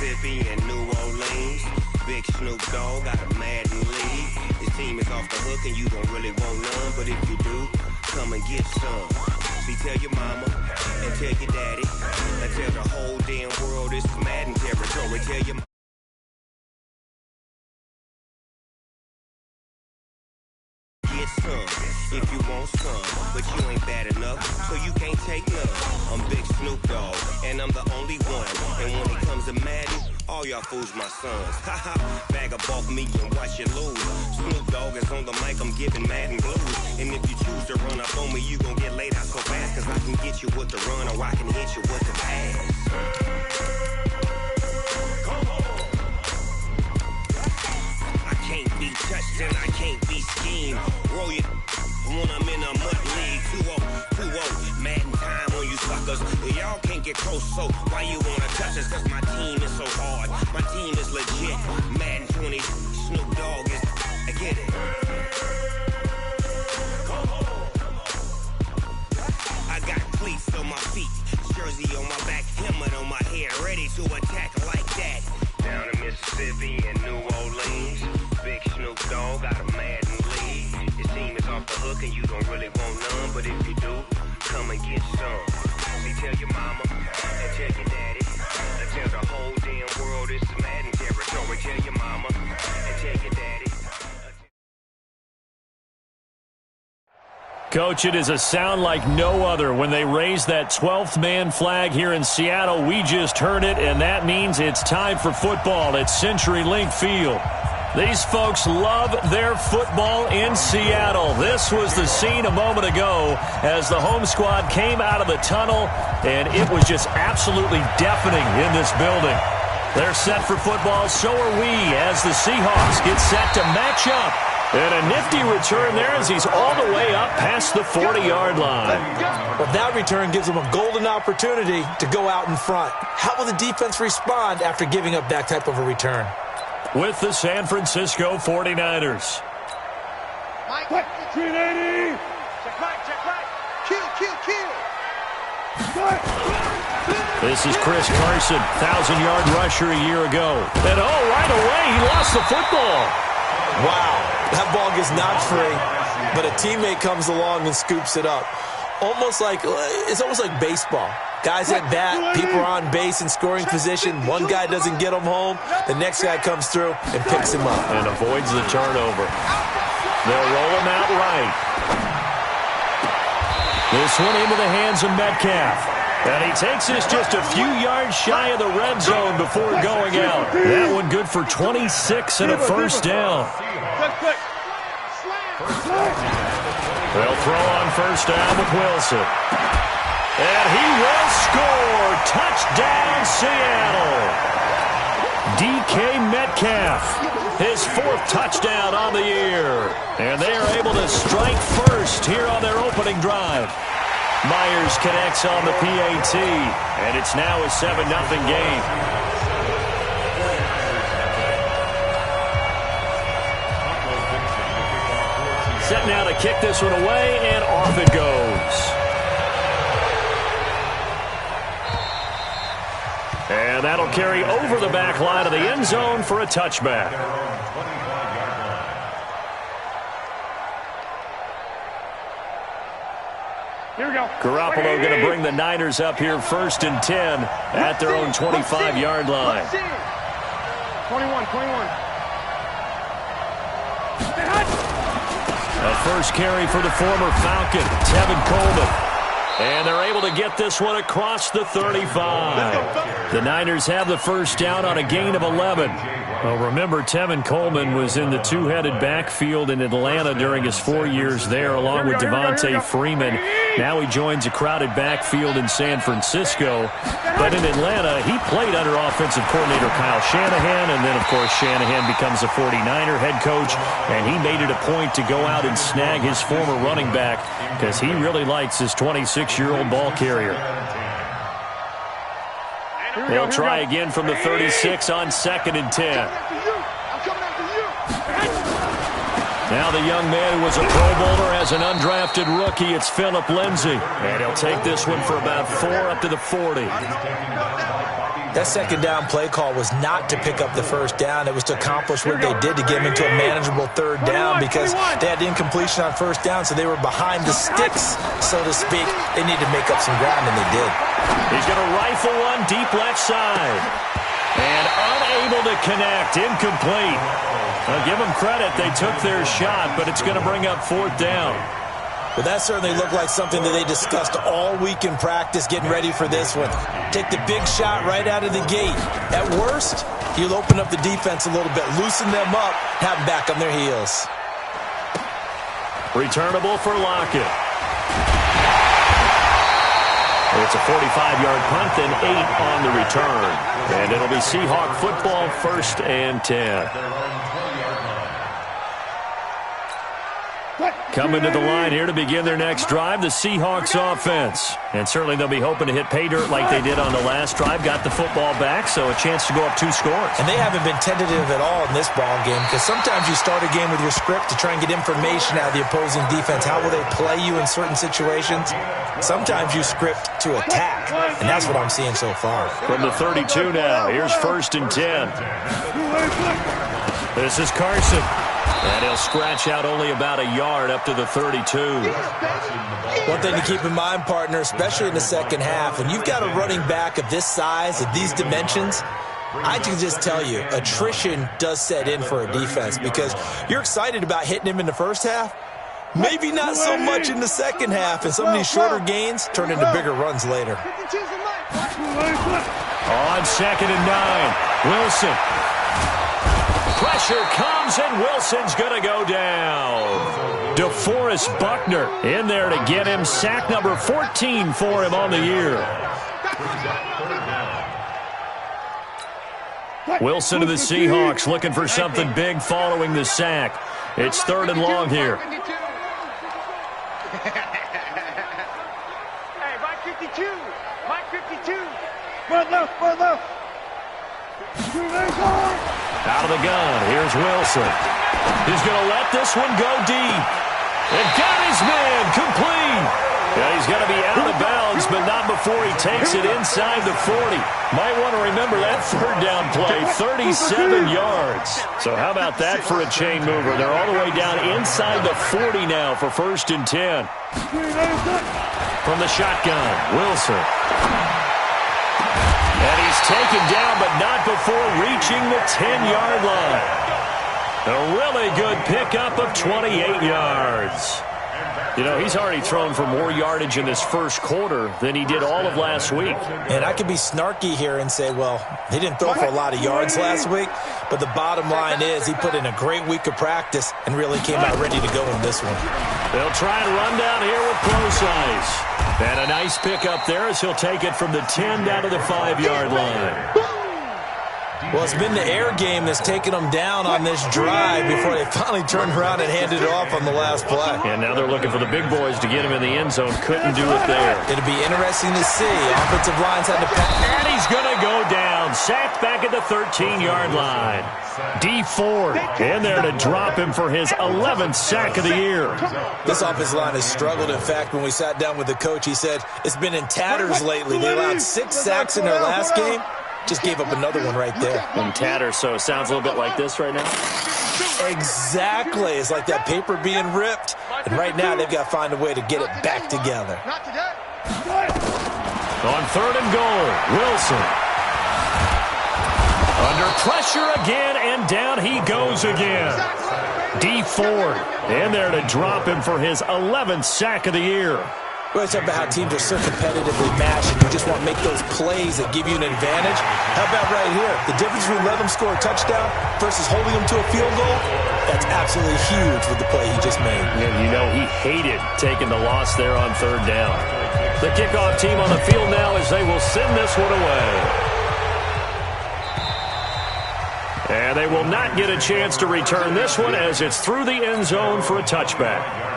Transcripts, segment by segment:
Mississippi and New Orleans. Big Snoop Dogg got a Madden league. His team is off the hook and you don't really want none, but if you do, come and get some. See, tell your mama and tell your daddy and tell the whole damn world it's Madden territory. Tell your get some if you want some, but you ain't bad enough, so you can't take none. I'm Big Snoop Dogg, and I'm the only one. And when it comes to Madden, all y'all fools my sons. Haha, bag up off me and watch you lose. Snoop Dogg is on the mic, I'm giving Madden blues. And if you choose to run up on me, you gon' get laid out so fast, cause I can get you with the run or I can hit you with the pass. Can't be touched and I can't be schemed. Roll it when I'm in a mud league. 2-0, Madden time on you suckers. Y'all can't get close, so why you wanna touch us? Cause my team is so hard. My team is legit. Madden 20, Snoop Dogg is. I get it. I got cleats on my feet, jersey on my back, helmet on my head, ready to attack like that. Down in Mississippi and New Orleans. Big Snoop Dogg got a Madden league. His team is off the hook and you don't really want none, but if you do, come and get some. See, tell your mama and tell your daddy and tell the whole damn world it's Madden territory. Tell your mama and tell your daddy. Coach, it is a sound like no other when they raise that 12th man flag here in Seattle. We just heard it, and that means it's time for football at CenturyLink Field. These folks love their football in Seattle. This was the scene a moment ago as the home squad came out of the tunnel, and it was just absolutely deafening in this building. They're set for football, so are we, as the Seahawks get set to match up. And a nifty return there as he's all the way up past the 40-yard line. Well, that return gives them a golden opportunity to go out in front. How will the defense respond after giving up that type of a return? With the San Francisco 49ers. Mike, 380. Check right. Kill. This is Chris Carson, 1,000-yard rusher a year ago. And right away, he lost the football. Wow, that ball gets knocked free, but a teammate comes along and scoops it up. It's almost like baseball. Guys at bat, people are on base in scoring position. One guy doesn't get him home. The next guy comes through and picks him up. And avoids the turnover. They'll roll him out right. This one into the hands of Metcalf. And he takes this just a few yards shy of the red zone before going out. That one good for 26 and a first down. They'll throw on first down with Wilson. And he will score. Touchdown, Seattle. DK Metcalf, his 4th touchdown on the year. And they are able to strike first here on their opening drive. Myers connects on the PAT, and it's now a 7-0 game. Set now to kick this one away, and off it goes. And that'll carry over the back line of the end zone for a touchback. Here we go. Garoppolo going to bring the Niners up here 1st and 10 at their own 25-yard line. 21. A first carry for the former Falcon, Tevin Coleman. And they're able to get this one across the 35. The Niners have the first down on a gain of 11. Well, remember, Tevin Coleman was in the two-headed backfield in Atlanta during his 4 years there, along with Devontae Freeman. Now he joins a crowded backfield in San Francisco. But in Atlanta, he played under offensive coordinator Kyle Shanahan, and then, of course, Shanahan becomes a 49er head coach, and he made it a point to go out and snag his former running back because he really likes his 26-year-old ball carrier. They'll try again from the 36 on 2nd and 10. Now the young man who was a Pro Bowler as an undrafted rookie, it's Phillip Lindsay. And he'll take this one for about 4 up to the 40. That second down play call was not to pick up the first down. It was to accomplish what they did to get them into a manageable third down because they had incompletion on first down, so they were behind the sticks, so to speak. They needed to make up some ground, and they did. He's going to rifle one deep left side. And unable to connect, incomplete. I'll give them credit. They took their shot, but it's going to bring up fourth down. Well, that certainly looked like something that they discussed all week in practice, getting ready for this one. Take the big shot right out of the gate. At worst, you'll open up the defense a little bit, loosen them up, have them back on their heels. Returnable for Lockett. It's a 45-yard punt, then 8 on the return. And it'll be Seahawk football, 1st and 10. Coming to the line here to begin their next drive, the Seahawks offense. And certainly they'll be hoping to hit pay dirt like they did on the last drive. Got the football back, so a chance to go up 2 scores. And they haven't been tentative at all in this ball game because sometimes you start a game with your script to try and get information out of the opposing defense. How will they play you in certain situations? Sometimes you script to attack, and that's what I'm seeing so far. From the 32 now, here's 1st and 10. This is Carson. And he'll scratch out only about a yard up to the 32. One thing to keep in mind, partner, especially in the second half, when you've got a running back of this size, of these dimensions, I can just tell you, attrition does set in for a defense because you're excited about hitting him in the first half, maybe not so much in the second half, and some of these shorter gains turn into bigger runs later. On 2nd and 9, Wilson. Pressure comes, and Wilson's going to go down. DeForest Buckner in there to get him. Sack number 14 for him on the year. Wilson to the Seahawks looking for something big following the sack. It's 3rd and long here. Hey, Mike 52. Mike 52. One left. Out of the gun, here's Wilson. He's going to let this one go deep. And got his man complete. Yeah, he's going to be out of bounds, but not before he takes it inside the 40. Might want to remember that 3rd down play, 37 yards. So how about that for a chain mover? They're all the way down inside the 40 now for 1st and 10. From the shotgun, Wilson. And he's taken down, but not before reaching the 10-yard line. A really good pickup of 28 yards. You know, he's already thrown for more yardage in this first quarter than he did all of last week. And I could be snarky here and say, well, he didn't throw for a lot of yards last week, but the bottom line is he put in a great week of practice and really came out ready to go in this one. They'll try and run down here with close eyes. And a nice pickup there as he'll take it from the 10 down to the 5-yard line. Well, it's been the air game that's taken them down on this drive before they finally turned around and handed it off on the last play. And now they're looking for the big boys to get him in the end zone. Couldn't do it there. It'll be interesting to see. Offensive lines had to pass. And he's going to go down. Sacked back at the 13-yard line. D Ford in there to drop him for his 11th sack of the year. This offensive line has struggled. In fact, when we sat down with the coach, he said it's been in tatters lately. They allowed 6 sacks in their last game. Just gave up another one right there. In tatters, so it sounds a little bit like this right now. Exactly. It's like that paper being ripped. And right now, they've got to find a way to get it back together. On 3rd and goal, Wilson. Under pressure again, and down he goes again. D Ford in there to drop him for his 11th sack of the year. We always talk about how teams are so competitively matched and you just want to make those plays that give you an advantage. How about right here? The difference between letting them score a touchdown versus holding them to a field goal, that's absolutely huge with the play he just made. And you know he hated taking the loss there on 3rd down. The kickoff team on the field now as they will send this one away. And they will not get a chance to return this one as it's through the end zone for a touchback.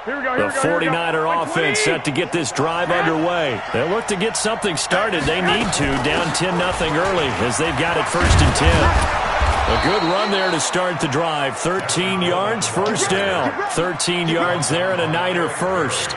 The 49er offense set to get this drive underway. They'll look to get something started. They need to, down 10-0 early as they've got it 1st and 10. A good run there to start the drive. 13 yards, first down. 13 yards there and a Niner first.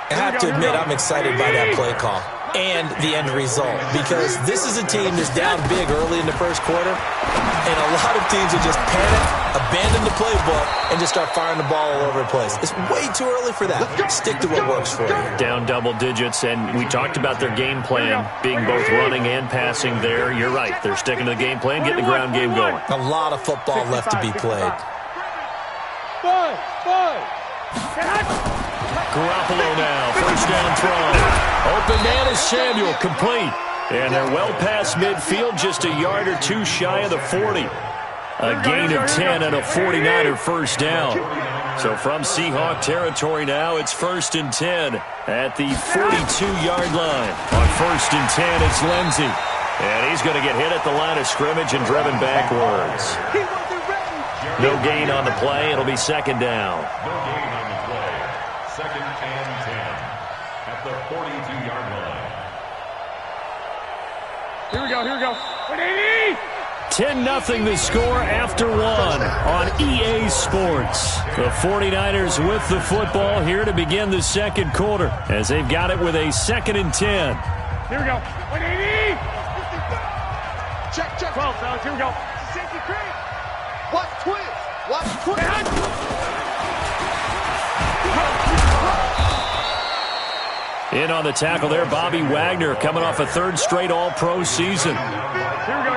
I have to admit, I'm excited by that play call and the end result, because this is a team that's down big early in the first quarter, and a lot of teams will just panic, abandon the playbook, and just start firing the ball all over the place. It's way too early for that. Stick to what works for you. Down double digits, and we talked about their game plan being both running and passing there. You're right. They're sticking to the game plan, getting the ground game going. A lot of football left to be played. Garoppolo now, first down throw. Open man is Samuel, complete. And they're well past midfield, just a yard or two shy of the 40. A gain of 10 and a 49er first down. So from Seahawk territory now, it's 1st and 10 at the 42-yard line. On 1st and 10, it's Lindsey. And he's going to get hit at the line of scrimmage and driven backwards. No gain on the play. It'll be 2nd down. No gain on the play. 2nd and 10 at the 42-yard line. Here we go. 10-0 the score after 1 on EA Sports. The 49ers with the football here to begin the second quarter as they've got it with a 2nd and 10. Here we go. 180. Check. 12, fellas. Here we go. Safety crane. Watch twins. In on the tackle there, Bobby Wagner coming off a 3rd straight All-Pro season. Here we go.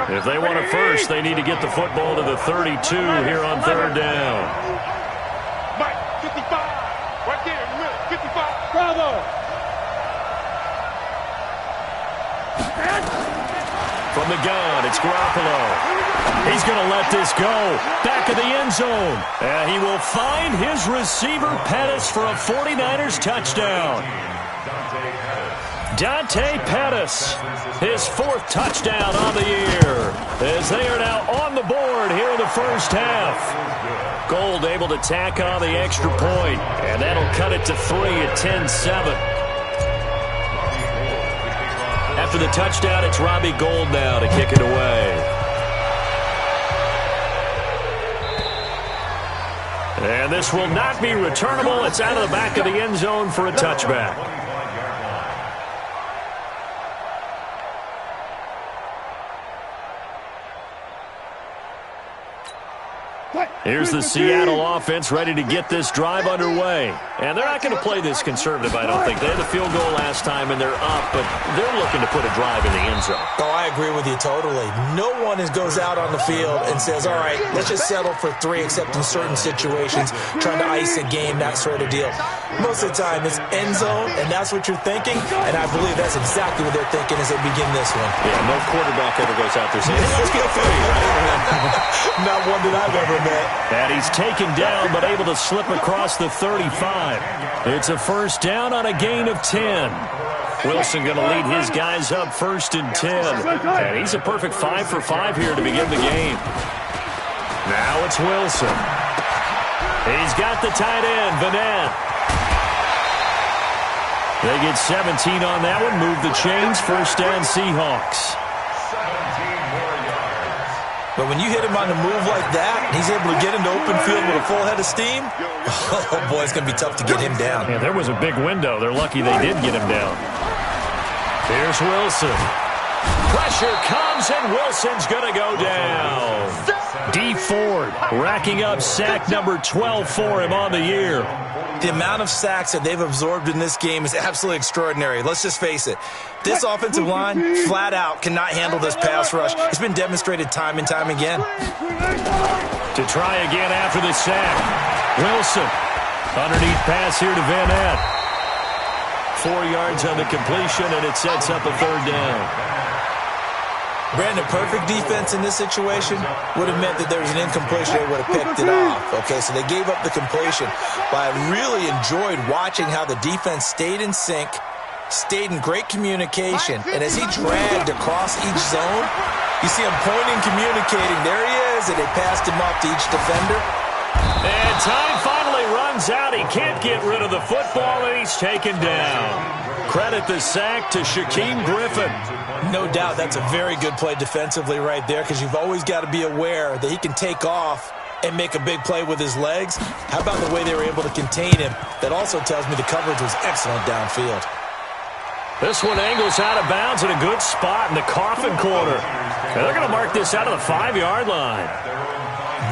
If they want it first, they need to get the football to the 32 here on 3rd down. Mike, 55. Right there in the middle. 55. Bravo. From the gun, it's Garoppolo. He's going to let this go. Back of the end zone. And he will find his receiver, Pettis, for a 49ers touchdown. Dante Pettis, his 4th touchdown on the year, as they are now on the board here in the first half. Gold able to tack on the extra point, and that'll cut it to 3 at 10-7. After the touchdown, it's Robbie Gould now to kick it away. And this will not be returnable. It's out of the back of the end zone for a touchback. Here's the Seattle offense ready to get this drive underway. And they're not going to play this conservative, I don't think. They had the field goal last time, and they're up, but they're looking to put a drive in the end zone. Oh, I agree with you totally. No one goes out on the field and says, all right, let's just settle for 3, except in certain situations, trying to ice a game, that sort of deal. Most of the time, it's end zone, and that's what you're thinking, and I believe that's exactly what they're thinking as they begin this one. Yeah, no quarterback ever goes out there saying, hey, let's get 3, right? Not one that I've ever met. And he's taken down, but able to slip across the 35. It's a first down on a gain of 10. Wilson going to lead his guys up 1st and 10. And he's a perfect 5 for 5 here to begin the game. Now it's Wilson. He's got the tight end, Vanette. They get 17 on that one. Move the chains. First down, Seahawks. But when you hit him on the move like that, he's able to get into open field with a full head of steam, oh, boy, it's going to be tough to get him down. Yeah, there was a big window. They're lucky they did get him down. Here's Wilson. Pressure comes, and Wilson's going to go down. D. Ford racking up sack number 12 for him on the year. The amount of sacks that they've absorbed in this game is absolutely extraordinary. Let's just face it. This offensive line, flat out, cannot handle this pass rush. It's been demonstrated time and time again. To try again after the sack. Wilson. Underneath pass here to Vanette. 4 yards on the completion, and it sets up a 3rd down. Brandon, perfect defense in this situation would have meant that there was an incompletion. They would have picked it off. Okay, so they gave up the completion. But I really enjoyed watching how the defense stayed in sync, stayed in great communication, and as he dragged across each zone, you see him pointing, communicating. There he is, and they passed him off to each defender. And time finally runs out. He can't get rid of the football, and he's taken down. Credit the sack to Shaquem Griffin. No doubt that's a very good play defensively right there, because you've always got to be aware that he can take off and make a big play with his legs. How about the way they were able to contain him? That also tells me the coverage was excellent downfield. This one angles out of bounds in a good spot in the coffin corner. And they're going to mark this out of the 5-yard line.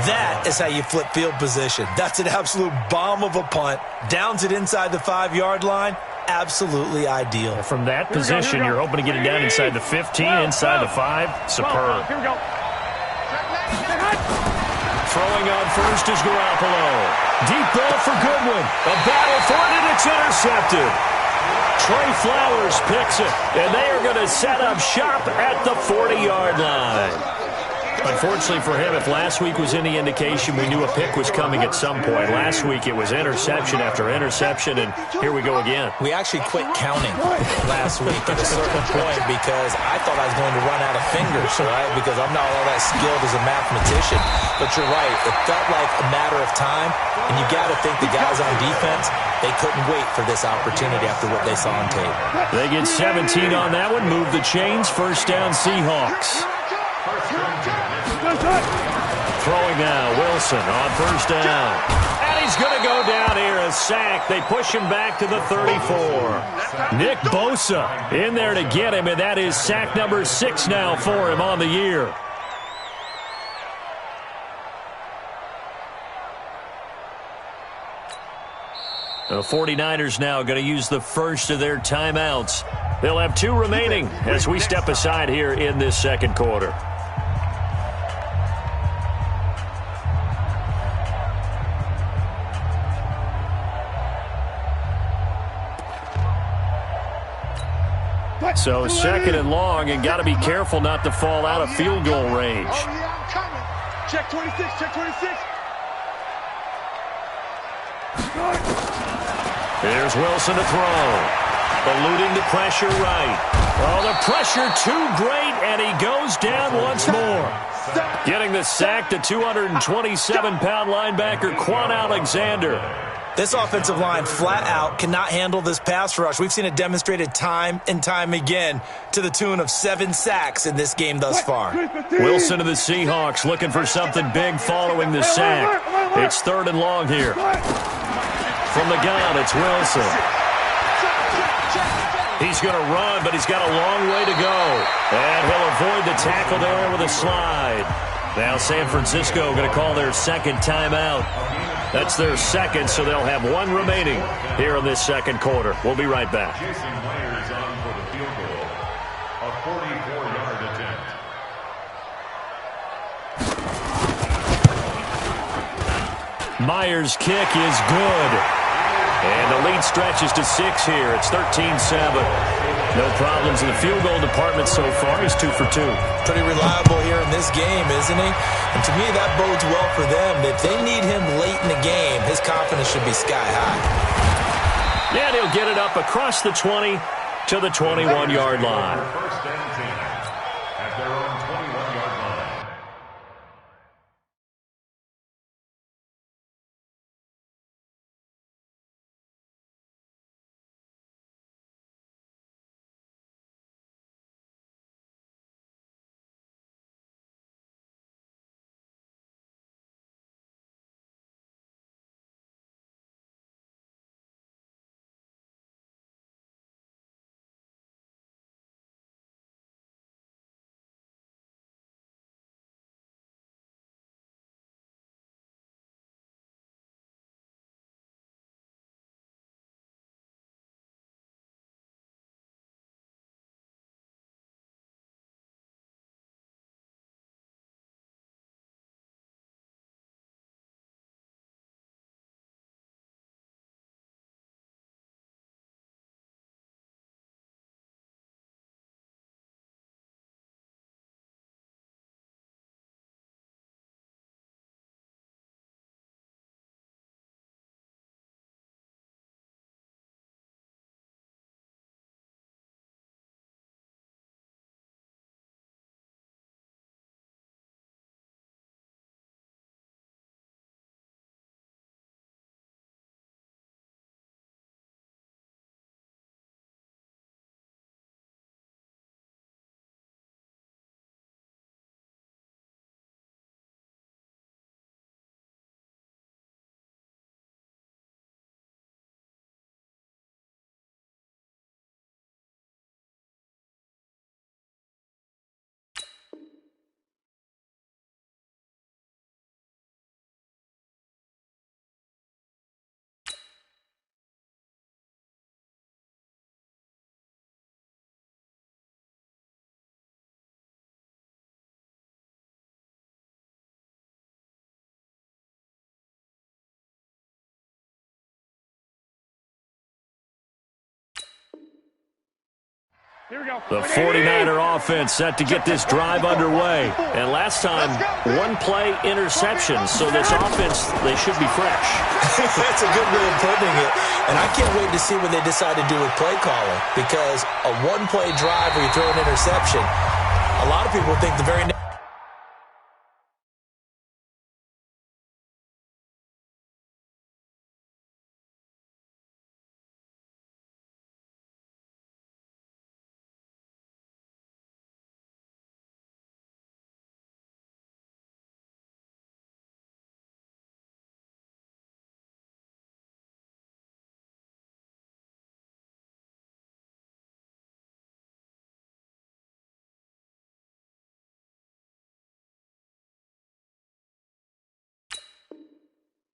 That is how you flip field position. That's an absolute bomb of a punt. Downs it inside the 5-yard line. Absolutely ideal. From that position, you're hoping to get it down inside the 15, inside the 5. Superb. Here we go. Throwing on first is Garoppolo. Deep ball for Goodwin. A battle for it, and it's intercepted. Trey Flowers picks it, and they are going to set up shop at the 40-yard line. Unfortunately for him, if last week was any indication, we knew a pick was coming at some point. Last week it was interception after interception, and here we go again. We actually quit counting last week at a certain point because I thought I was going to run out of fingers, right? Because I'm not all that skilled as a mathematician. But you're right. It felt like a matter of time, and you got to think the guys on defense, they couldn't wait for this opportunity after what they saw on tape. They get 17 on that one, move the chains, first down Seahawks. Throwing now, Wilson on first down. And he's going to go down here, a sack. They push him back to the 34. Nick Bosa in there to get him, and that is sack number 6 now for him on the year. The 49ers now going to use the first of their timeouts. They'll have 2 remaining as we step aside here in this second quarter. So second and long, and got to be careful not to fall out of field goal range. Oh, yeah, I'm coming. Check 26, check 26. There's Wilson to throw. Eluding the pressure right. Oh, the pressure too great, and he goes down once more. Getting the sack to 227-pound linebacker Quan Alexander. This offensive line flat out cannot handle this pass rush. We've seen it demonstrated time and time again to the tune of 7 sacks in this game thus far. Wilson to the Seahawks looking for something big following the sack. It's third and long here. From the gun, it's Wilson. He's going to run, but he's got a long way to go. And he'll avoid the tackle there with a slide. Now San Francisco going to call their second timeout. That's their second, so they'll have 1 remaining here in this second quarter. We'll be right back. Jason Myers on for the field goal. A 44-yard attempt. Myers' kick is good. And the lead stretches to 6 here. It's 13-7. No problems in the field goal department so far. He's 2 for 2. Pretty reliable here in this game, isn't he? And to me, that bodes well for them. If they need him late in the game, his confidence should be sky high. And he'll get it up across the 20 to the 21-yard line. First and 10 at their own 21-yard line. The 49er offense set to get this drive underway. And last time, one-play interception, so this offense, they should be fresh. That's a good way of putting it. And I can't wait to see what they decide to do with play calling, because a one-play drive where you throw an interception, a lot of people think the very next.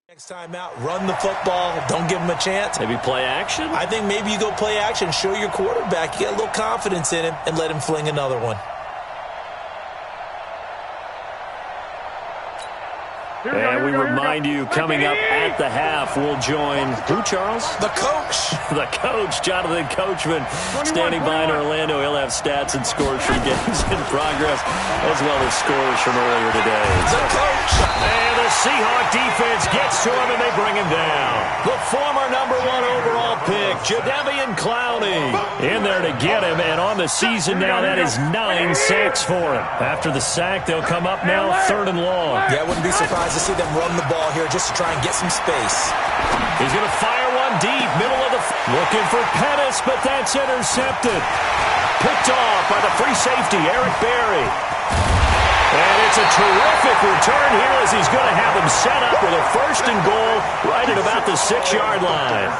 Next time out, run the football. Don't give him a chance. Maybe play action? I think maybe you go play action, show your quarterback. You get a little confidence in him, and let him fling another one. And we remind you, coming up at the half, we'll join who, Charles? The coach. The coach, Jonathan Coachman, standing by in Orlando. He'll have stats and scores from games in progress, as well as scores from earlier today. The coach. And the Seahawk defense gets to him, and they bring him down. The former #1 overall pick, Jadeveon Clowney, in there to get him, and on the season now, that is 9 sacks for him. After the sack, they'll come up now 3rd and long. Yeah, I wouldn't be surprised to see them run the ball here just to try and get some space. He's going to fire one deep, middle of the... Looking for Pettis, but that's intercepted. Picked off by the free safety, Eric Berry. And it's a terrific return here as he's going to have him set up with a 1st and goal right at about the 6-yard line.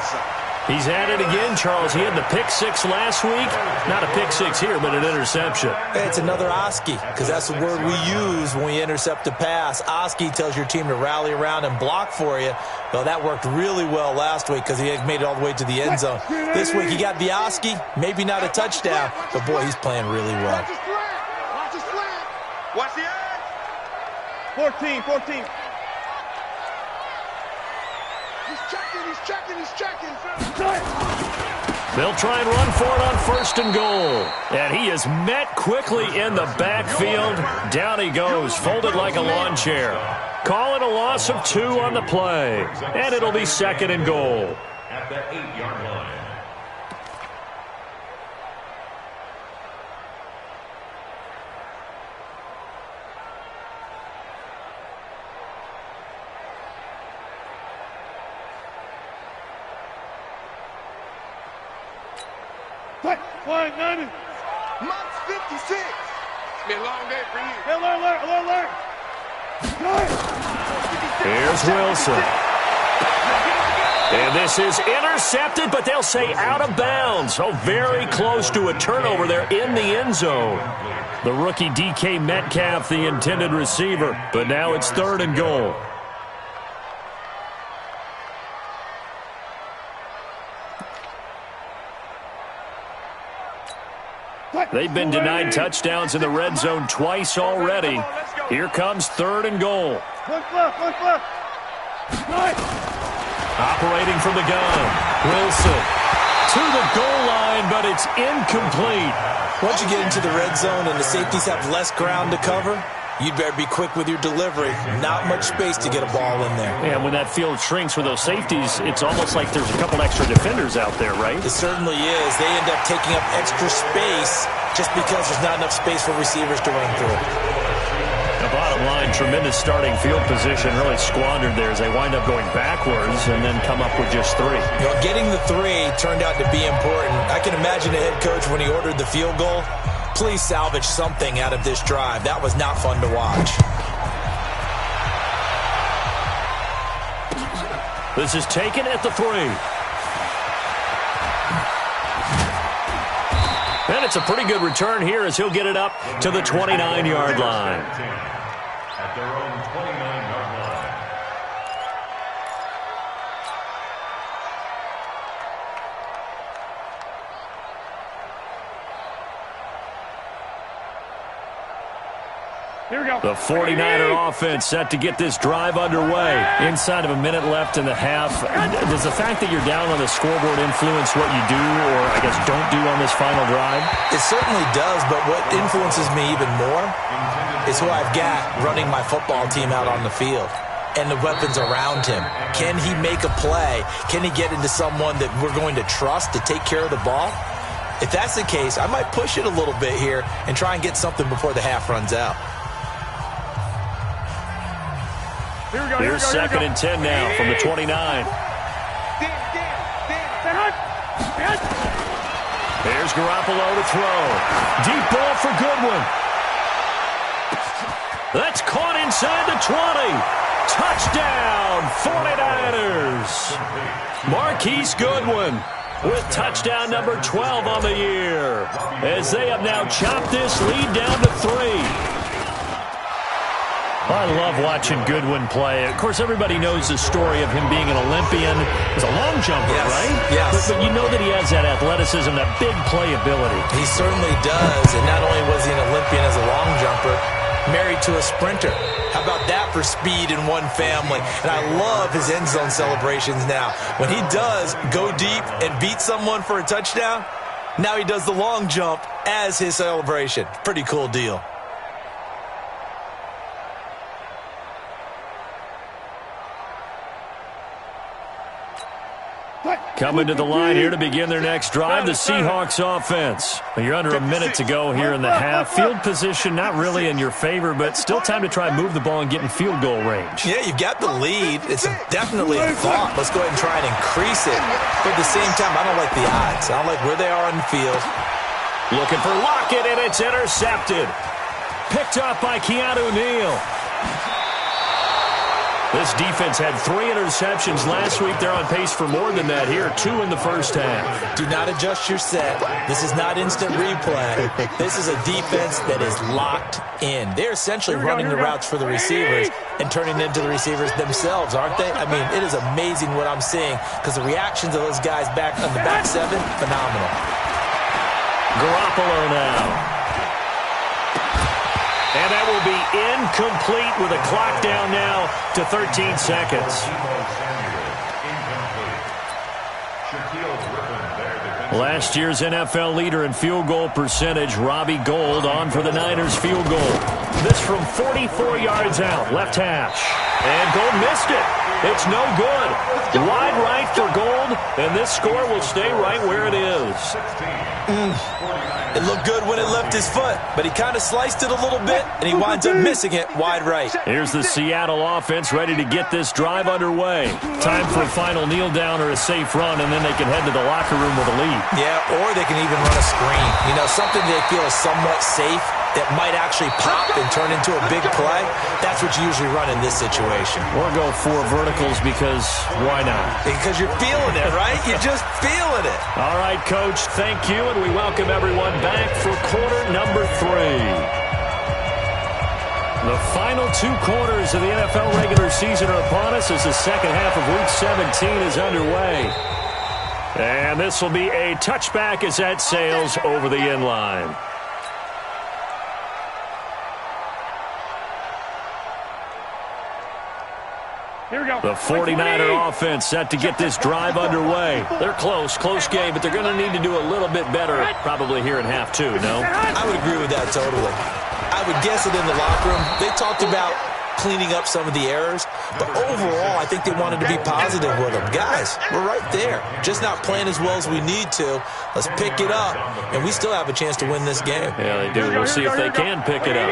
He's at it again, Charles. He had the pick 6 last week. Not a pick 6 here, but an interception. It's another Oski, because that's the word we use when we intercept a pass. Oski tells your team to rally around and block for you. Well, that worked really well last week because he had made it all the way to the end zone. This week he got the Oski, maybe not a touchdown, but boy, he's playing really well. Watch his flag. Watch his flag. Watch the edge. 14. He's checking. They'll try and run for it on 1st and goal. And he is met quickly in the backfield. Down he goes, folded like a lawn chair. Call it a loss of 2 on the play. And it'll be 2nd and goal. At the 8-yard line. Flying 90. Months 56. It's been a long day for you. Alert. Here's Wilson. And this is intercepted, but they'll say out of bounds. So very close to a turnover there in the end zone. The rookie DK Metcalf, the intended receiver. But now it's 3rd and goal. They've been denied touchdowns in the red zone twice already. Here comes 3rd and goal. Look left. Operating from the gun. Wilson to the goal line, but it's incomplete. Once you get into the red zone and the safeties have less ground to cover, you'd better be quick with your delivery. Not much space to get a ball in there. And when that field shrinks with those safeties, it's almost like there's a couple extra defenders out there, right? It certainly is. They end up taking up extra space just because there's not enough space for receivers to run through. The bottom line, tremendous starting field position, really squandered there as they wind up going backwards and then come up with just 3. You know, getting the 3 turned out to be important. I can imagine the head coach when he ordered the field goal. Please salvage something out of this drive. That was not fun to watch. This is taken at the 3. And it's a pretty good return here as he'll get it up to the 29-yard line. At their own 29-yard line. The 49er offense set to get this drive underway. Inside of a minute left in the half. Does the fact that you're down on the scoreboard influence what you do or, I guess, don't do on this final drive? It certainly does, but what influences me even more is who I've got running my football team out on the field and the weapons around him. Can he make a play? Can he get into someone that we're going to trust to take care of the ball? If that's the case, I might push it a little bit here and try and get something before the half runs out. Here's second and 10 now from the 29. Here's Garoppolo to throw. Deep ball for Goodwin. That's caught inside the 20. Touchdown, 49ers. Marquise Goodwin with touchdown number 12 on the year, as they have now chopped this lead down to 3. I love watching Goodwin play. Of course, everybody knows the story of him being an Olympian. He's a long jumper, right? Yes. But you know that he has that athleticism, that big playability. He certainly does. And not only was he an Olympian as a long jumper, married to a sprinter. How about that for speed in one family? And I love his end zone celebrations now. When he does go deep and beat someone for a touchdown, now he does the long jump as his celebration. Pretty cool deal. Coming to the line here to begin their next drive, the Seahawks offense. You're under a minute to go here in the half. Field position not really in your favor, but still time to try and move the ball and get in field goal range. Yeah, you've got the lead. It's definitely a thought. Let's go ahead and try and increase it. But at the same time, I don't like the odds. I don't like where they are on the field. Looking for Lockett, and it's intercepted. Picked up by Keanu Neal. This defense had 3 interceptions last week. They're on pace for more than that here, 2 in the first half. Do not adjust your set. This is not instant replay. This is a defense that is locked in. They're essentially running the routes for the receivers and turning into the receivers themselves, aren't they? I mean, it is amazing what I'm seeing because the reactions of those guys back on the back 7, phenomenal. Garoppolo now. And that will be incomplete with a clock down now to 13 seconds. Last year's NFL leader in field goal percentage, Robbie Gould, on for the Niners field goal. This from 44 yards out, left hash. And Gould missed it. It's no good. Wide right for Gould, and this score will stay right where it is. It looked good when it left his foot, but he kind of sliced it a little bit, and he winds up missing it wide right. Here's the Seattle offense ready to get this drive underway. Time for a final kneel down or a safe run, and then they can head to the locker room with a lead. Yeah, or they can even run a screen. You know, something they feel is somewhat safe that might actually pop and turn into a big play. That's what you usually run in this situation. Or go 4 verticals because why not? Because you're feeling it, right? You're just feeling it. All right, Coach, thank you, and we welcome everyone back for quarter number 3. The final 2 quarters of the NFL regular season are upon us as the second half of Week 17 is underway. And this will be a touchback as that sails over the end line. The 49er offense set to get this drive underway. They're close game, but they're going to need to do a little bit better probably here in half 2, no? I would agree with that totally. I would guess it in the locker room. They talked about cleaning up some of the errors, but overall, I think they wanted to be positive with them. Guys, we're right there. Just not playing as well as we need to. Let's pick it up, and we still have a chance to win this game. Yeah, they do. We'll see if they can pick it up.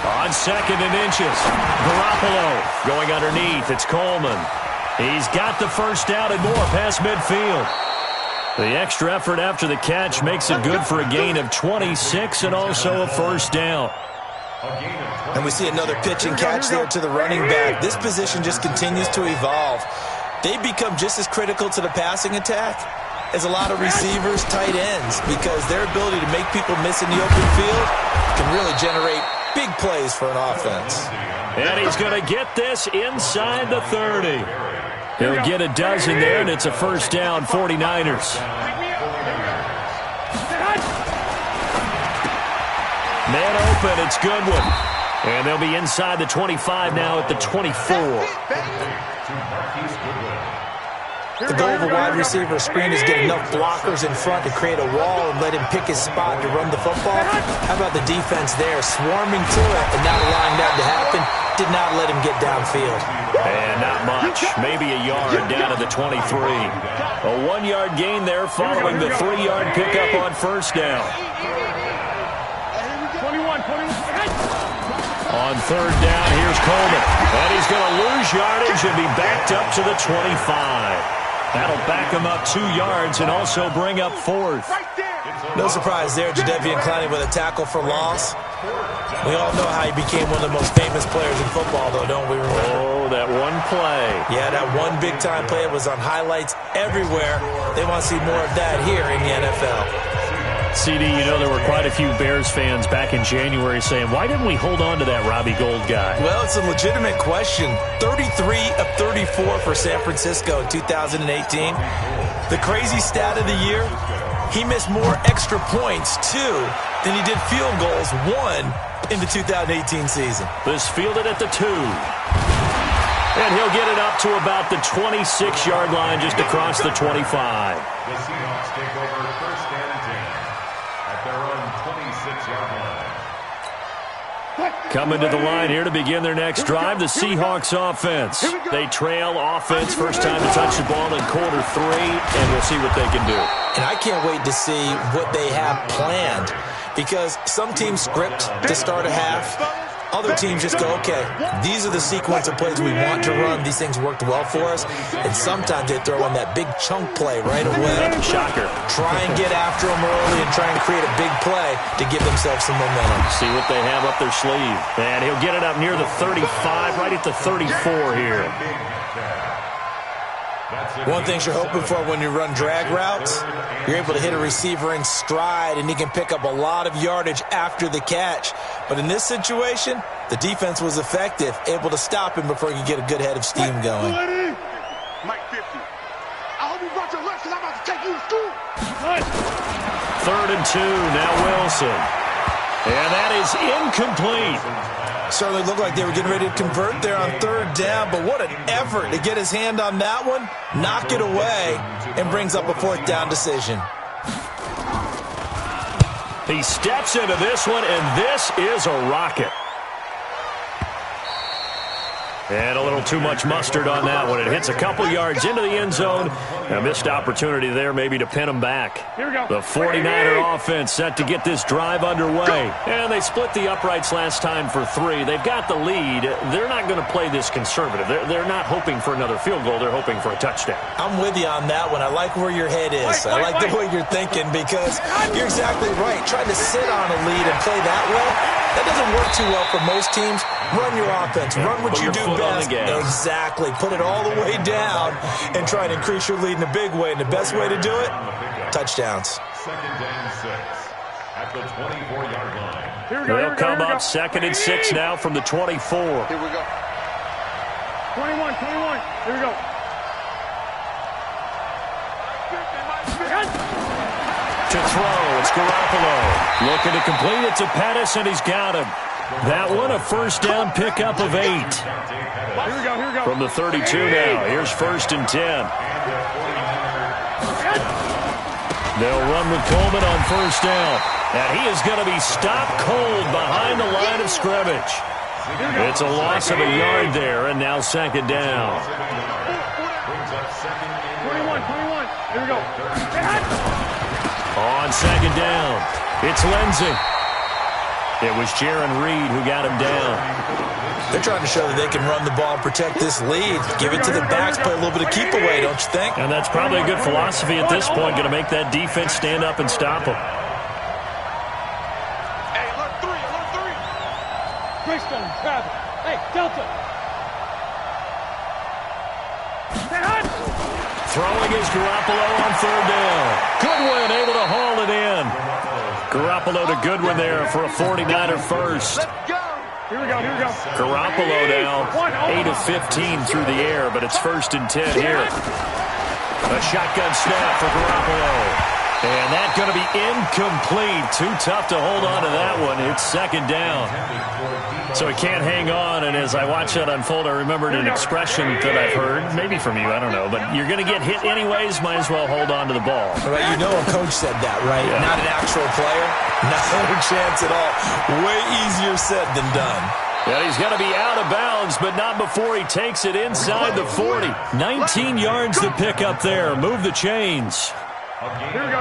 On second and inches, Garoppolo going underneath. It's Coleman. He's got the first down and more past midfield. The extra effort after the catch makes it good for a gain of 26 and also a first down. And we see another pitch and catch there to the running back. This position just continues to evolve. They become just as critical to the passing attack as a lot of receivers, tight ends, because their ability to make people miss in the open field can really generate big plays for an offense. And he's going to get this inside the 30. He'll get a dozen there, and it's a first down, 49ers. Man open, it's Goodwin. And they'll be inside the 25 now at the 24. The goal of a wide receiver screen is get enough blockers in front to create a wall and let him pick his spot to run the football. How about the defense there, swarming to it and not allowing that to happen? Did not let him get downfield. And not much, maybe a yard down to the 23. A 1-yard gain there following the 3-yard pickup on first down. 21. On third down, here's Coleman. And he's going to lose yardage and be backed up to the 25. That'll back him up 2 yards and also bring up fourth. No surprise there, Jadeveon Clowney with a tackle for loss. We all know how he became one of the most famous players in football, though, don't we remember? Oh, that one play. Yeah, that one big-time play was on highlights everywhere. They want to see more of that here in the NFL. CD, you know there were quite a few Bears fans back in January saying, why didn't we hold on to that Robbie Gould guy? Well, it's a legitimate question. 33 of 34 for San Francisco in 2018. The crazy stat of the year, he missed more extra points, 2, than he did field goals, 1, in the 2018 season. This fielded at the 2. And he'll get it up to about the 26-yard line just across the 25. The Seahawks take over first and 10 at their own 26-yard line. Coming to the line here to begin their next drive, the Seahawks offense. They trail offense, first time to touch the ball in quarter 3, and we'll see what they can do. And I can't wait to see what they have planned, because some teams script to start a half. Other teams just go, okay, these are the sequence of plays we want to run. These things worked well for us. And sometimes they throw in that big chunk play right away. Shocker. Try and get after them early and try and create a big play to give themselves some momentum. See what they have up their sleeve. And he'll get it up near the 35, right at the 34 here. One thing you're hoping for when you run drag routes, you're able to hit a receiver in stride, and he can pick up a lot of yardage after the catch. But in this situation, the defense was effective, able to stop him before he could get a good head of steam going. Mike 50. I hope you brought your lunch because I'm about to take you to school. 3rd and 2, now Wilson. And that is incomplete. Certainly looked like they were getting ready to convert there on 3rd down, but what an effort to get his hand on that one, knock it away, and brings up a 4th down decision. He steps into this one, and this is a rocket. And a little too much mustard on that one. It hits a couple yards into the end zone. A missed opportunity there maybe to pin him back. Here we go. The 49er offense set to get this drive underway. And they split the uprights last time for 3. They've got the lead. They're not going to play this conservative. They're not hoping for another field goal. They're hoping for a touchdown. I'm with you on that one. I like where your head is. I like the way you're thinking, because you're exactly right. Trying to sit on a lead and play that way, that doesn't work too well for most teams. Run your offense. Run what you do best. Exactly. Put it all the way down and try to increase your lead in a big way. And the best way to do it, touchdowns. 2nd and 6 at the 24-yard line. Here we go. They'll come up 2nd and 6 now from the 24. Here we go. 21. Here we go. To throw, it's Garoppolo. Looking to complete it to Pettis, and he's got him. That one, a first down pickup of 8. Here we go. From the 32 now, here's 1st and 10. They'll run with Coleman on first down. And he is going to be stopped cold behind the line of scrimmage. It's a loss of a yard there, and now 2nd down. 21. Here we go. On 2nd down, it's Lindsey. It was Jaron Reed who got him down. They're trying to show that they can run the ball and protect this lead. Give it to the backs, play a little bit of keep away, don't you think? And that's probably a good philosophy at this point, going to make that defense stand up and stop them. Hey, alert 3. Greystone, Travis. Hey, Delta. Throwing is Garoppolo on 3rd down. Goodwin able to haul it in. Garoppolo to Goodwin there for a 49er first. Let's go. Here we go. Garoppolo now 8 of 15 through the air, but it's 1st and 10 here. A shotgun snap for Garoppolo. And that's going to be incomplete. Too tough to hold on to that one. It's 2nd down. So he can't hang on, and as I watch that unfold, I remembered an expression that I've heard, maybe from you, I don't know, but you're going to get hit anyways, might as well hold on to the ball. Right, you know a coach said that, right? Yeah. Not an actual player. Not a chance at all. Way easier said than done. Yeah, he's going to be out of bounds, but not before he takes it inside the 40. 19 yards to pick up there. Move the chains. Here we go.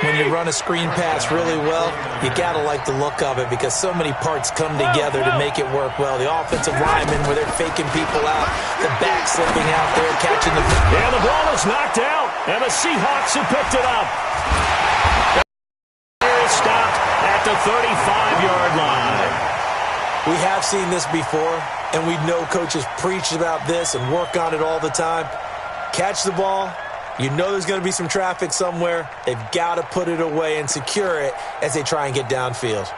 When you run a screen pass really well, you got to like the look of it because so many parts come together to make it work well. The offensive linemen, where they're faking people out, the back slipping out there, catching the... And the ball is knocked out, and the Seahawks have picked it up. It's stopped at the 35-yard line. We have seen this before, and we know coaches preach about this and work on it all the time. Catch the ball. You know there's going to be some traffic somewhere. They've got to put it away and secure it as they try and get downfield.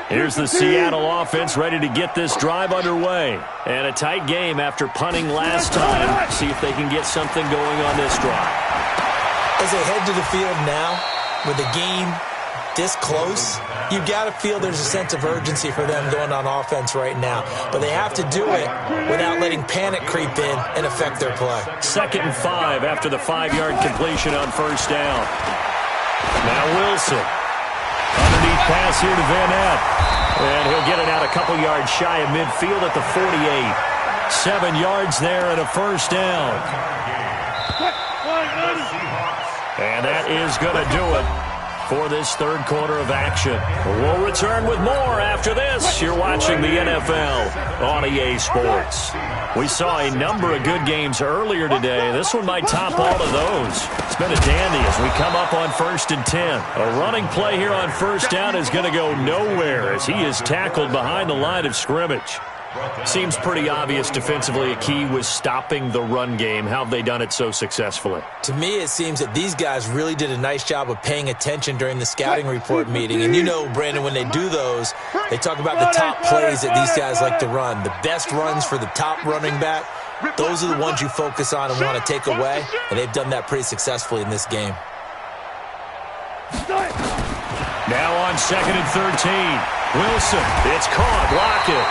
Here's the Seattle offense ready to get this drive underway. And a tight game after punting last time. See if they can get something going on this drive. As they head to the field now, with the game this close, you got to feel there's a sense of urgency for them going on offense right now. But they have to do it without letting panic creep in and affect their play. 2nd and 5 after the 5-yard completion on 1st down. Now Wilson. Underneath pass here to Van Ness. And he'll get it out a couple yards shy of midfield at the 48. 7 yards there and a 1st down. And that is going to do it for this 3rd quarter of action. We'll return with more after this. You're watching the NFL on EA Sports. We saw a number of good games earlier today. This one might top all of those. It's been a dandy as we come up on 1st and 10. A running play here on 1st down is going to go nowhere as he is tackled behind the line of scrimmage. Seems pretty obvious defensively a key was stopping the run game. How have they done it so successfully? To me, it seems that these guys really did a nice job of paying attention during the scouting report meeting. And you know, Brandon, when they do those, they talk about the top plays that these guys like to run. The best runs for the top running back, those are the ones you focus on and want to take away. And they've done that pretty successfully in this game. Now on 2nd and 13. Wilson, it's caught, block it.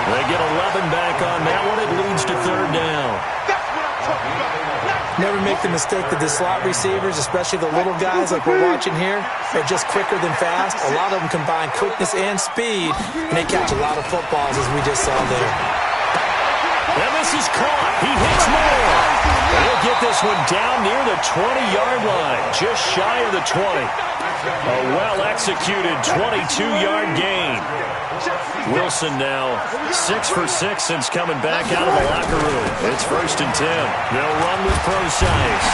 They get 11 back on that one. It leads to 3rd down. Never make the mistake that the slot receivers, especially the little guys like we're watching here, are just quicker than fast. A lot of them combine quickness and speed, and they catch a lot of footballs, as we just saw there. And this is caught. He hits more. And he'll get this one down near the 20-yard line, just shy of the 20. A well-executed 22-yard gain. Wilson now 6 for 6 since coming back out of the locker room. It's 1st and 10. They'll run with precise.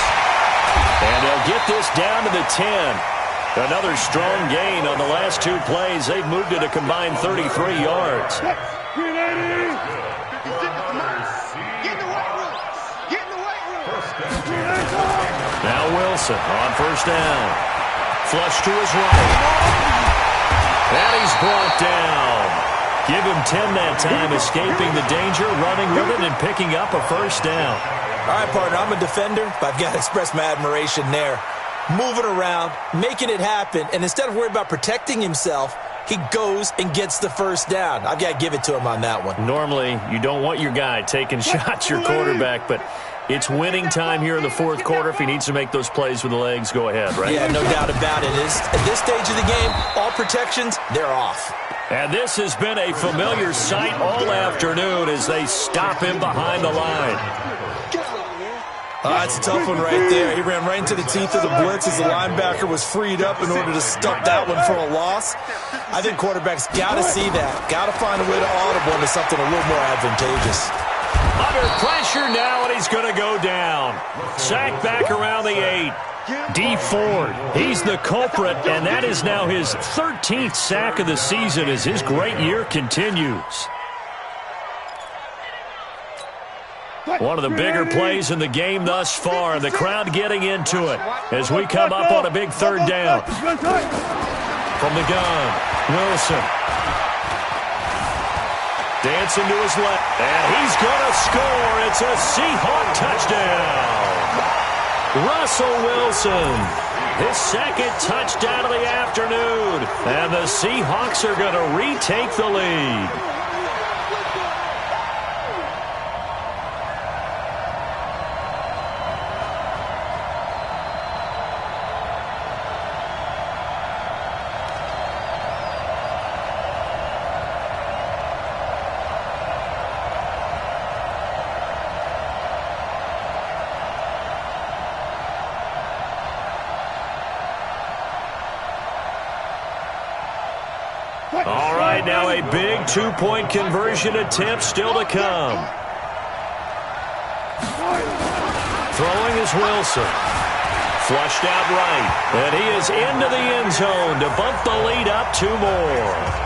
And they'll get this down to the 10. Another strong gain on the last 2 plays. They've moved it a combined 33 yards. Now Wilson on 1st down. Flush to his right. And he's brought down. Give him 10 that time, escaping the danger, running with it, and picking up a 1st down. All right, partner, I'm a defender, but I've got to express my admiration there. Moving around, making it happen, and instead of worrying about protecting himself, he goes and gets the 1st down. I've got to give it to him on that one. Normally, you don't want your guy taking shots, your quarterback, but it's winning time here in the 4th quarter. If he needs to make those plays with the legs, go ahead, right? Yeah, no doubt about it. At this stage of the game, all protections, they're off. And this has been a familiar sight all afternoon as they stop him behind the line. That's a tough one right there. He ran right into the teeth of the blitz as the linebacker was freed up in order to stop that one for a loss. I think quarterbacks got to see that. Got to find a way to audible into something a little more advantageous. Under pressure now, and he's going to go down. Sacked back around the 8. D. Ford, he's the culprit, and that is now his 13th sack of the season as his great year continues. One of the bigger plays in the game thus far, and the crowd getting into it as we come up on a big 3rd down. From the gun, Wilson. Dancing to his left. And he's going to score. It's a Seahawk touchdown. Russell Wilson, his second touchdown of the afternoon. And the Seahawks are going to retake the lead. All right, now a big two-point conversion attempt still to come. Throwing is Wilson. Flushed out right. And he is into the end zone to bump the lead up 2 more.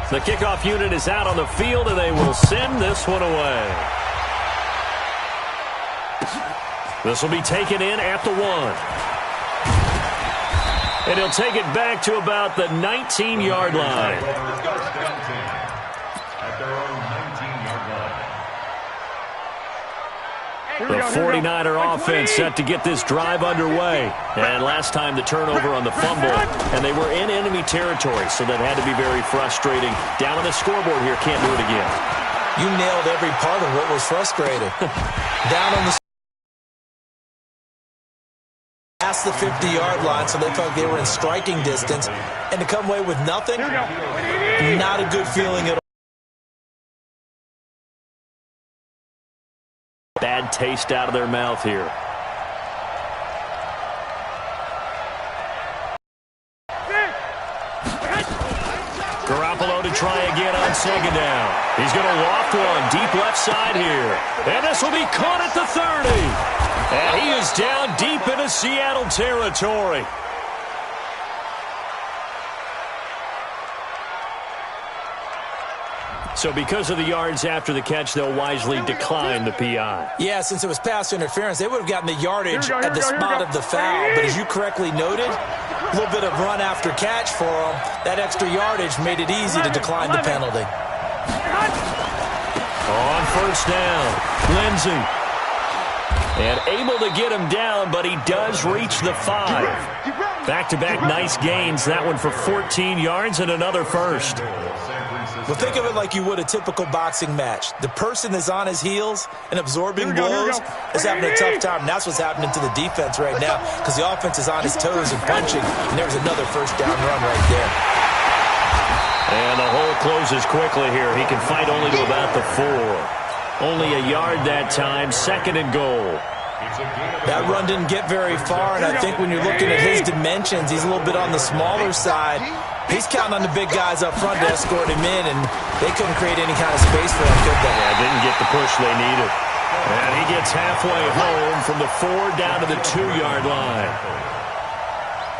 The kickoff unit is out on the field, and they will send this one away. This will be taken in at the 1. And he'll take it back to about the 19-yard line. The 49er offense set to get this drive underway. And last time the turnover on the fumble, and they were in enemy territory, so that had to be very frustrating. Down on the scoreboard here, can't do it again. You nailed every part of what was frustrating. Down on the past the 50-yard line, so they felt they were in striking distance. And to come away with nothing, not a good feeling at all. Bad taste out of their mouth here. Garoppolo to try again on second down. He's going to loft one deep left side here. And this will be caught at the 30. And he is down deep into Seattle territory. So because of the yards after the catch, they'll wisely decline the PI. Yeah, since it was pass interference, they would have gotten the yardage at the spot of the foul. But as you correctly noted, a little bit of run after catch for them. That extra yardage made it easy to decline the penalty. On first down, Lindsey. And able to get him down, but he does reach the 5. Back-to-back nice gains. That one for 14 yards and another first. Well, think of it like you would a typical boxing match. The person is on his heels and absorbing blows is having a tough time. And that's what's happening to the defense right now because the offense is on his toes and punching. And there's another first down run right there. And the hole closes quickly here. He can fight only to about the 4. Only a yard that time. Second and goal. That run didn't get very far, and I think when you're looking at his dimensions, he's a little bit on the smaller side. He's counting on the big guys up front to escort him in, and they couldn't create any kind of space for him, could they? Yeah, didn't get the push they needed. And he gets halfway home from the 4 down to the 2-yard line.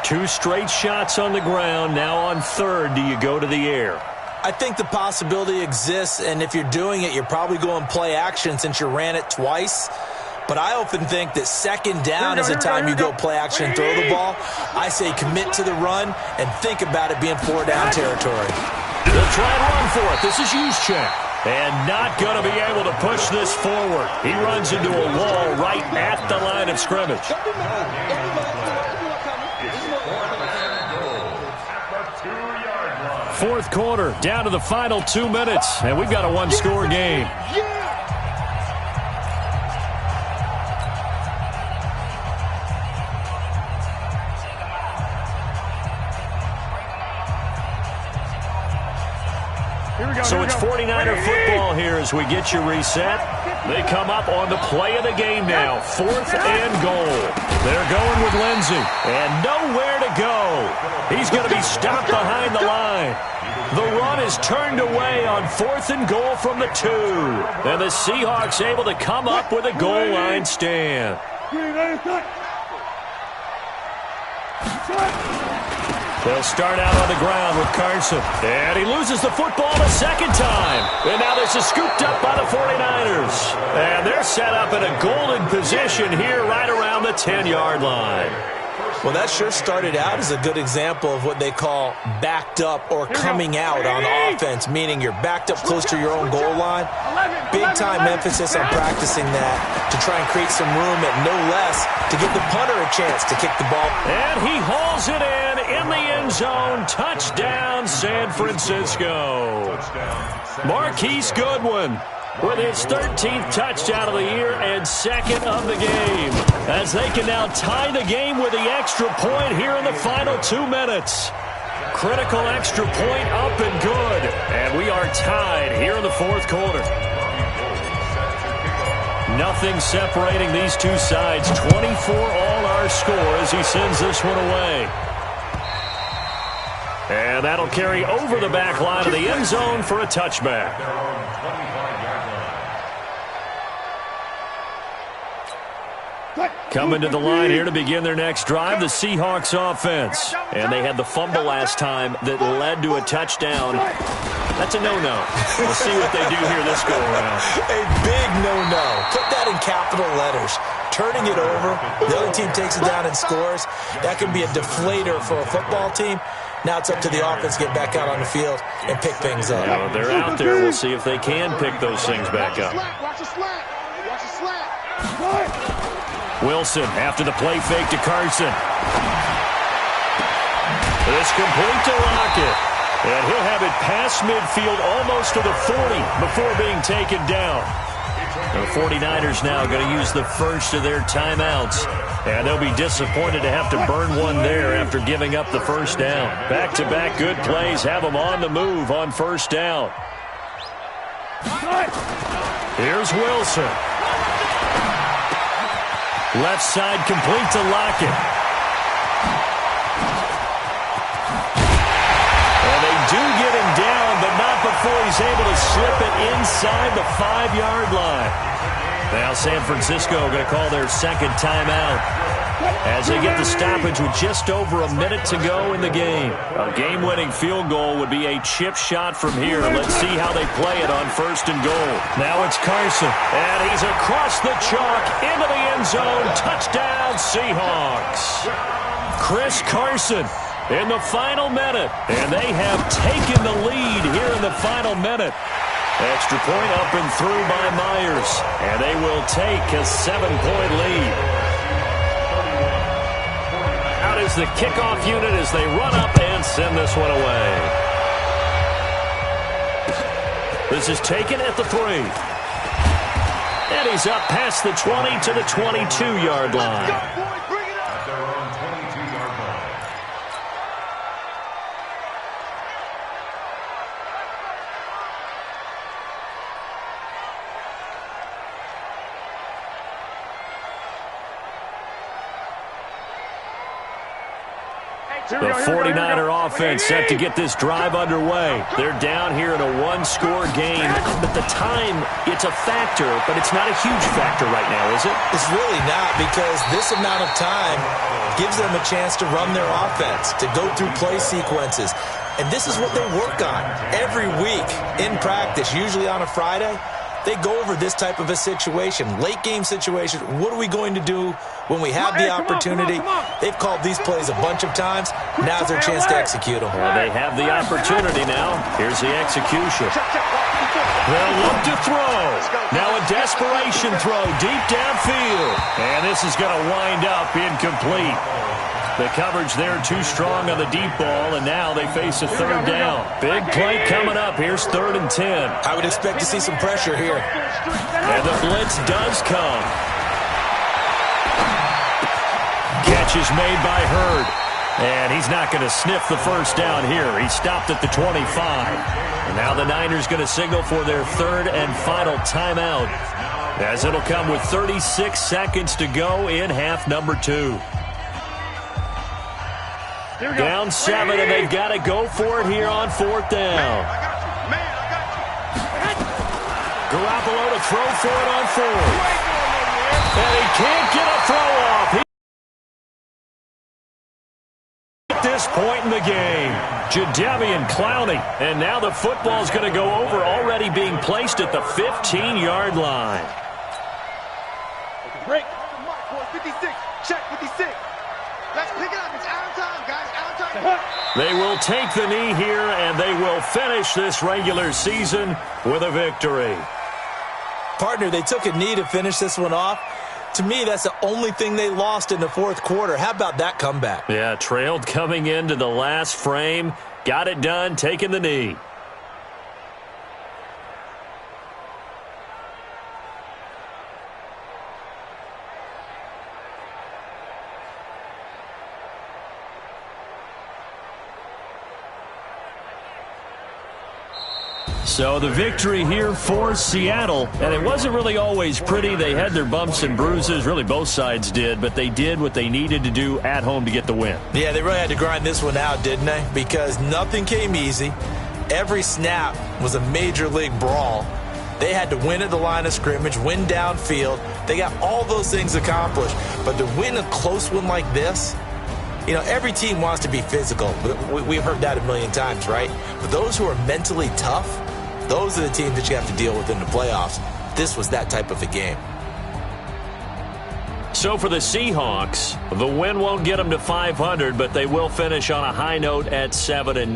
2 straight shots on the ground. Now on third, do you go to the air? I think the possibility exists, and if you're doing it, you're probably going play action since you ran it twice. But I often think that second down is the time you go play action and throw the ball. I say commit to the run and think about it being 4-down territory. They'll try and run for it. This is Juszczyk. And not going to be able to push this forward. He runs into a wall right at the line of scrimmage. Fourth quarter, down to the final 2 minutes. And we've got a one-score game. So it's 49er football here as we get you reset. They come up on the play of the game now. 4th and goal. They're going with Lindsey. And nowhere to go. He's going to be stopped behind the line. The run is turned away on 4th and goal from the 2. And the Seahawks able to come up with a goal line stand. They'll start out on the ground with Carson. And he loses the football a second time. And now this is scooped up by the 49ers. And they're set up in a golden position here right around the 10-yard line. Well, that sure started out as a good example of what they call backed up or coming out on offense, meaning you're backed up close to your own goal line. Big-time emphasis on practicing that to try and create some room at no less to give the punter a chance to kick the ball. And he hauls it in the end zone. Touchdown, San Francisco. Marquise Goodwin with his 13th touchdown of the year and 2nd of the game, as they can now tie the game with the extra point here in the final 2 minutes. Critical extra point up and good, and we are tied here in the 4th quarter. Nothing separating these two sides. 24 all our score as he sends this one away. And that'll carry over the back line of the end zone for a touchback. Coming to the line here to begin their next drive, the Seahawks offense. And they had the fumble last time that led to a touchdown. That's a no-no. We'll see what they do here this go-around. A big no-no. Put that in capital letters. Turning it over, the other team takes it down and scores. That can be a deflator for a football team. Now it's up to the offense to get back out on the field and pick things up. Yeah, they're out there. We'll see if they can pick those things back up. Watch the slant. Watch the slant. Wilson after the play fake to Carson. It's complete to Lockett. And he'll have it past midfield almost to the 40 before being taken down. The 49ers now going to use the first of their timeouts. And they'll be disappointed to have to burn one there after giving up the first down. Back-to-back good plays have them on the move on first down. Here's Wilson. Left side complete to Lockett. And they do get him down, but not before he's able to slip it inside the 5-yard line. Now San Francisco going to call their 2nd timeout as they get the stoppage with just over a minute to go in the game. A game-winning field goal would be a chip shot from here. Let's see how they play it on 1st and goal. Now it's Carson, and he's across the chalk into the end zone. Touchdown, Seahawks. Chris Carson in the final minute, and they have taken the lead here in the final minute. Extra point up and through by Myers, and they will take a 7-point lead. Out is the kickoff unit as they run up and send this one away. This is taken at the 3. And he's up past the 20 to the 22-yard line. The 49er offense set to get this drive underway. They're down here in a 1-score game. But the time, it's a factor, but it's not a huge factor right now, is it? It's really not, because this amount of time gives them a chance to run their offense, to go through play sequences. And this is what they work on every week in practice, usually on a Friday. They go over this type of a situation, late-game situation. What are we going to do when we have the opportunity? They've called these plays a bunch of times. Now's their chance to execute them. Well, they have the opportunity now. Here's the execution. They'll look to throw. Now a desperation throw deep downfield. And this is going to wind up incomplete. The coverage there too strong on the deep ball, and now they face a 3rd down. Big play coming up. Here's 3rd and 10. I would expect to see some pressure here. And the blitz does come. Catch is made by Hurd. And he's not going to sniff the first down here. He stopped at the 25. And now the Niners going to signal for their 3rd and final timeout. as it'll come with 36 seconds to go in half number 2. Down 7, and they've got to go for it here on 4th down. Garoppolo to throw for it on 4th. And he can't get a throw off. At this point in the game, Jadeveon Clowney. And now the football's going to go over, already being placed at the 15-yard line. Break. 56. Check 56. Let's pick it up. It's out of time, guys. Out of time. They will take the knee here, and they will finish this regular season with a victory. Partner, they took a knee to finish this one off. To me, that's the only thing they lost in the 4th quarter. How about that comeback? Yeah, trailed coming into the last frame. Got it done, taking the knee. So the victory here for Seattle, and it wasn't really always pretty. They had their bumps and bruises, really both sides did, but they did what they needed to do at home to get the win. Yeah, they really had to grind this one out, didn't they? Because nothing came easy. Every snap was a major league brawl. They had to win at the line of scrimmage, win downfield. They got all those things accomplished. But to win a close one like this, you know, every team wants to be physical. We've heard that a million times, right? But those who are mentally tough, those are the teams that you have to deal with in the playoffs. This was that type of a game. So for the Seahawks, the win won't get them to 500, but they will finish on a high note at 7-9.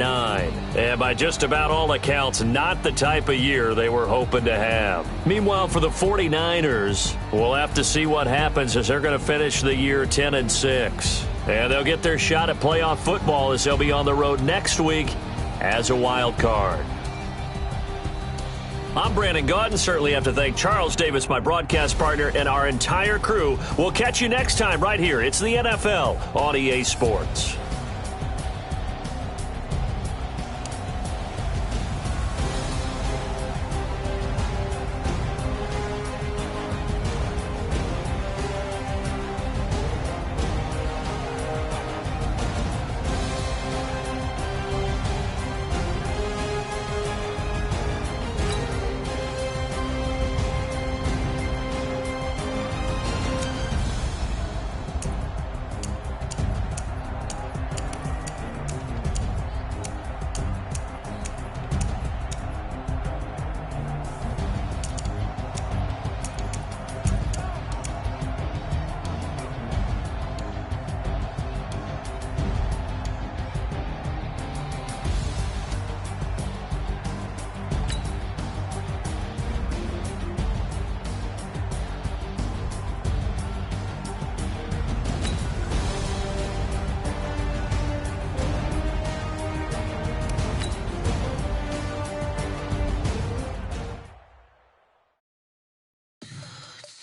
And by just about all accounts, not the type of year they were hoping to have. Meanwhile, for the 49ers, we'll have to see what happens as they're going to finish the year 10-6. And they'll get their shot at playoff football as they'll be on the road next week as a wild card. I'm Brandon Gaudin. Certainly have to thank Charles Davis, my broadcast partner, and our entire crew. We'll catch you next time right here. It's the NFL on EA Sports.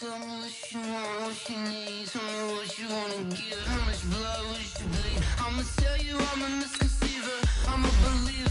Tell me what you want, what you need. Tell me what you wanna give. How much blood would you bleed? I'ma tell you I'm a misconceiver. I'm a believer.